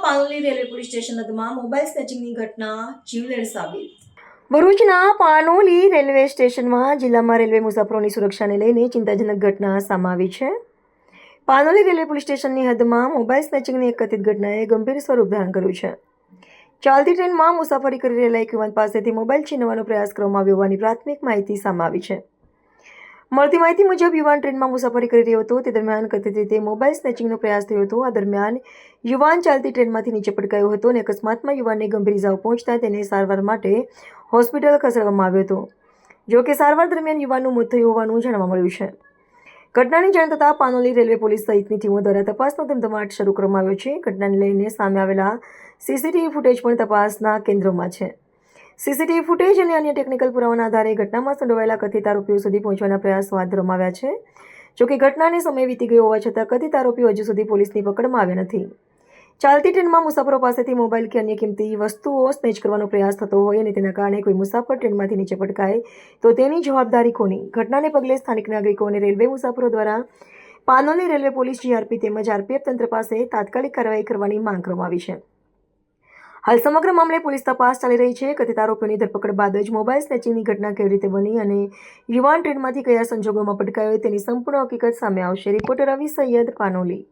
Panoli railway police station હદમાં mobile સ્નેચિંગની ઘટના જીવલેણ સાબિત. ભરૂચના પાનોલી રેલવે સ્ટેશનમાં જિલ્લામાં રેલવે મુસાફરોની સુરક્ષાને લઈને ચિંતાજનક ઘટના સામે આવી છે. પાનોલી રેલવે પોલીસ સ્ટેશનની હદમાં મોબાઈલ સ્નેચિંગની એક કથિત ઘટનાએ ગંભીર સ્વરૂપ ધારણ કર્યું છે. ચાલતી ટ્રેનમાં મુસાફરી કરી રહેલા એક યુવાન પાસેથી મોબાઈલ છીનવવાનો પ્રયાસ કરવામાં આવ્યો હોવાની પ્રાથમિક માહિતી સામે આવી છે. મળતી માહિતી મુજબ યુવાન ટ્રેનમાં મુસાફરી કરી રહ્યો હતો. તે દરમિયાન કથિત રીતે મોબાઈલ સ્નેચિંગનો પ્રયાસ થયો હતો. આ દરમિયાન યુવાન ચાલતી ટ્રેનમાંથી નીચે પટકાયો હતો અને અકસ્માતમાં યુવાનને ગંભીર ઇજાઓ પહોંચતા તેને સારવાર માટે હોસ્પિટલ ખસેડવામાં આવ્યો હતો. જો કે સારવાર દરમિયાન યુવાનનું મોત થયું હોવાનું જાણવા મળ્યું છે. ઘટનાની જાણ થતાં પાનોલી રેલવે પોલીસ સહિતની ટીમો દ્વારા તપાસનો ધમધમાટ શરૂ કરવામાં આવ્યો છે. ઘટનાને લઈને સામે આવેલા સીસીટીવી ફૂટેજ પણ તપાસના કેન્દ્રમાં છે. સીસીટીવી ફૂટેજ અને અન્ય ટેકનિકલ પુરાવાના આધારે ઘટનામાં સંડોવાયેલા કથિત આરોપીઓ સુધી પહોંચવાના પ્રયાસો હાથ ધરવામાં આવ્યા છે. જોકે ઘટનાને સમય વીતી ગયો હોવા છતાં કથિત આરોપીઓ હજુ સુધી પોલીસની પકડમાં આવ્યા નથી. ચાલતી ટ્રેનમાં મુસાફરો પાસેથી મોબાઈલ કે અન્ય કિંમતી વસ્તુઓ સ્નેચ કરવાનો પ્રયાસ થતો હોય અને તેના કારણે કોઈ મુસાફર ટ્રેનમાંથી નીચે પટકાય તો તેની જવાબદારી કોની? ઘટનાને પગલે સ્થાનિક નાગરિકો અને રેલવે મુસાફરો દ્વારા પાનોલી રેલવે પોલીસ, જીઆરપી તેમજ આરપીએફ તંત્ર પાસે તાત્કાલિક કાર્યવાહી કરવાની માંગ કરવામાં આવી છે. હાલ સમગ્ર મામલે પોલીસ તપાસ ચાલી રહી છે. કથિત આરોપીઓની ધરપકડ બાદ જ મોબાઈલ સ્નેચિંગની ઘટના કેવી રીતે બની અને યુવાન ટ્રેનમાંથી કયા સંજોગોમાં પટકાયો તેની સંપૂર્ણ હકીકત સામે આવશે. રિપોર્ટર રવિ સૈયદ, પાનોલી.